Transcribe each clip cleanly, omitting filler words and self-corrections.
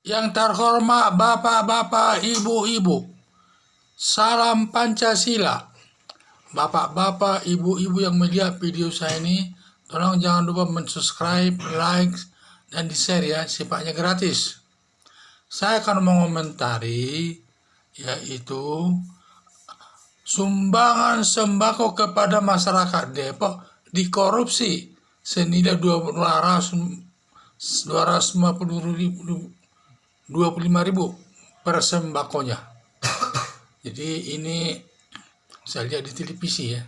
Yang terhormat bapak-bapak, ibu-ibu, salam Pancasila. Bapak-bapak, ibu-ibu yang melihat video saya ini, tolong jangan lupa mensubscribe, like, dan di-share ya, sifatnya gratis. Saya akan mengomentari yaitu sumbangan sembako kepada masyarakat Depok dikorupsi senilai 255.000 per sembakonya. Jadi ini saya lihat di televisi ya.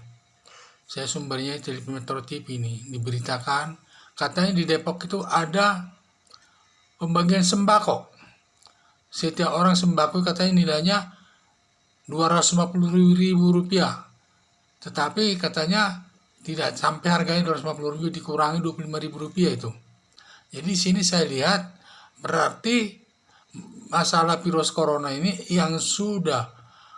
Saya sumbernya televisi Metro TV ini diberitakan katanya di Depok itu ada pembagian sembako. Setiap orang sembako katanya nilainya Rp250.000. Tetapi katanya tidak sampai harganya Rp250.000, dikurangi Rp25.000 itu. Jadi sini saya lihat berarti masalah virus corona ini yang sudah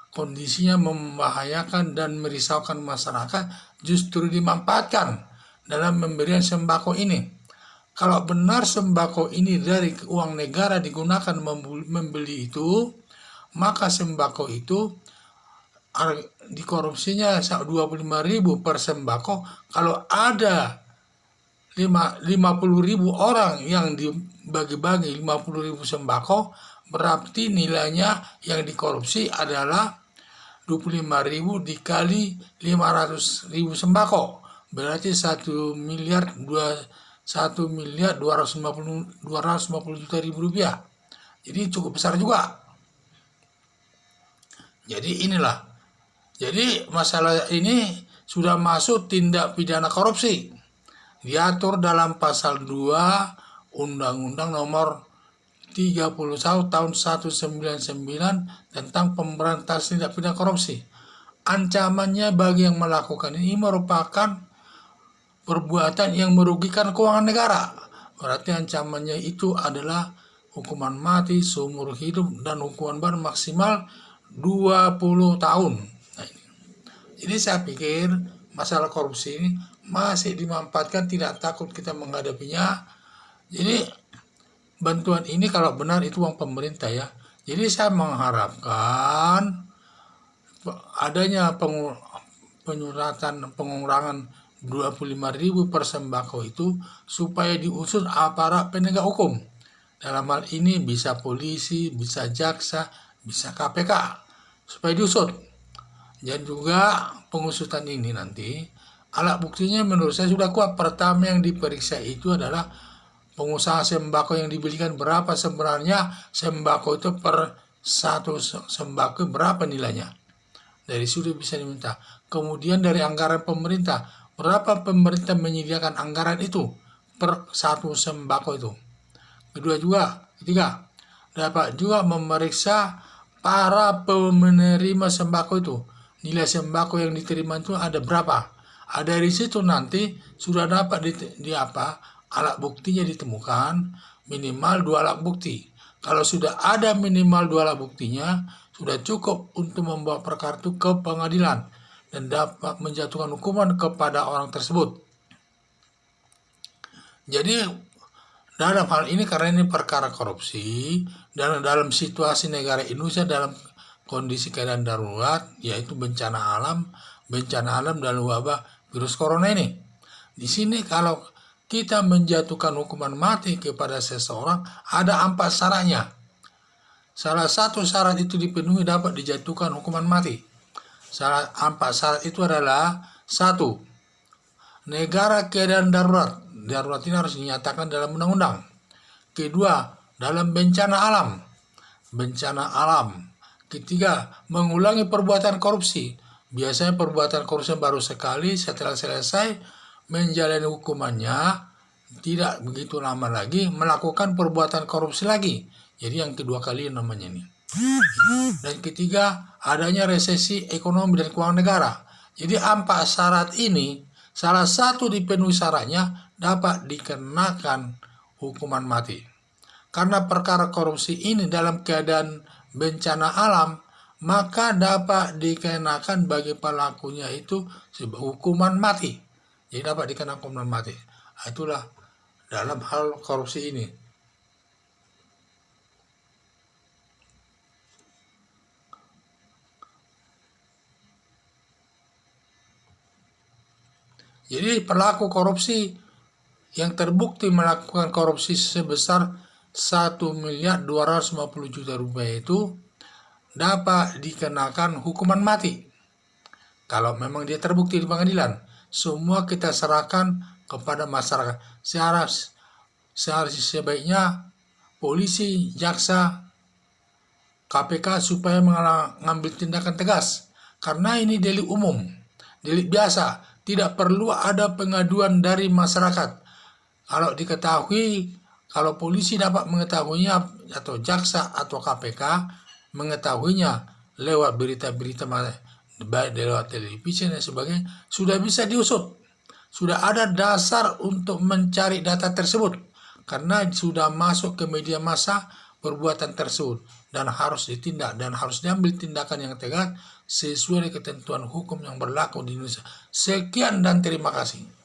kondisinya membahayakan dan merisaukan masyarakat justru dimanfaatkan dalam pemberian sembako ini. Kalau benar sembako ini dari uang negara digunakan membeli itu, maka sembako itu dikorupsinya 25.000 per sembako. Kalau ada 50.000 orang yang dibagi-bagi 50.000 sembako, berarti nilainya yang dikorupsi adalah 25.000 dikali 500.000 sembako, berarti 1.250.000 rupiah. Jadi cukup besar juga. Jadi inilah. Jadi masalah ini sudah masuk tindak pidana korupsi. Diatur dalam pasal 2 Undang-Undang Nomor 31 Tahun 199 tentang pemberantasan tindak pidana korupsi. Ancamannya bagi yang melakukan ini merupakan perbuatan yang merugikan keuangan negara. Berarti ancamannya itu adalah hukuman mati seumur hidup dan hukuman baru maksimal 20 tahun. Jadi saya pikir masalah korupsi ini masih dimanfaatkan, tidak takut kita menghadapinya. Jadi bantuan ini kalau benar itu uang pemerintah ya. Jadi saya mengharapkan adanya penyuratan pengurangan 25.000 per sembako itu supaya diusut aparat penegak hukum. Dalam hal ini bisa polisi, bisa jaksa, bisa KPK, supaya diusut. Dan juga pengusutan ini nanti alat buktinya menurut saya sudah kuat. Pertama yang diperiksa itu adalah pengusaha sembako yang dibelikan, berapa sebenarnya sembako itu per satu sembako berapa nilainya. Dari situ bisa diminta. Kemudian dari anggaran pemerintah, berapa pemerintah menyediakan anggaran itu per satu sembako itu. Ketiga, dapat juga memeriksa para penerima sembako itu. Nilai sembako yang diterima itu ada berapa. Dari situ nanti sudah dapat alat buktinya ditemukan, minimal 2 alat bukti. Kalau sudah ada minimal 2 alat buktinya, sudah cukup untuk membawa perkara itu ke pengadilan dan dapat menjatuhkan hukuman kepada orang tersebut. Jadi dalam hal ini karena ini perkara korupsi dan dalam situasi negara Indonesia dalam kondisi keadaan darurat, yaitu bencana alam dan wabah virus corona ini. Di sini kalau kita menjatuhkan hukuman mati kepada seseorang ada 4 syaratnya. Salah satu syarat itu dipenuhi dapat dijatuhkan hukuman mati. 4 syarat itu adalah: 1. Negara keadaan darurat. Darurat ini harus dinyatakan dalam undang-undang. Kedua, dalam bencana alam. Ketiga, mengulangi perbuatan korupsi. Biasanya perbuatan korupsi baru sekali, setelah selesai menjalani hukumannya tidak begitu lama lagi melakukan perbuatan korupsi lagi. Jadi yang kedua kali namanya ini. Dan ketiga, adanya resesi ekonomi dan keuangan negara. Jadi 4 syarat ini, salah satu dipenuhi syaratnya dapat dikenakan hukuman mati. Karena perkara korupsi ini dalam keadaan bencana alam, maka dapat dikenakan bagi pelakunya itu hukuman mati. Jadi dapat dikenakan hukuman mati. Itulah dalam hal korupsi ini. Jadi pelaku korupsi yang terbukti melakukan korupsi sebesar 1.250.000.000 rupiah itu dapat dikenakan hukuman mati. Kalau memang dia terbukti di pengadilan, semua kita serahkan kepada masyarakat. Sebaiknya polisi, jaksa, KPK supaya mengambil tindakan tegas. Karena ini delik umum, delik biasa, tidak perlu ada pengaduan dari masyarakat. Kalau diketahui, kalau polisi dapat mengetahuinya atau jaksa atau KPK mengetahuinya lewat berita-berita baik lewat televisi dan sebagainya, sudah bisa diusut. Sudah ada dasar untuk mencari data tersebut karena sudah masuk ke media massa perbuatan tersebut dan harus ditindak dan harus diambil tindakan yang tegas sesuai dengan ketentuan hukum yang berlaku di Indonesia. Sekian dan terima kasih.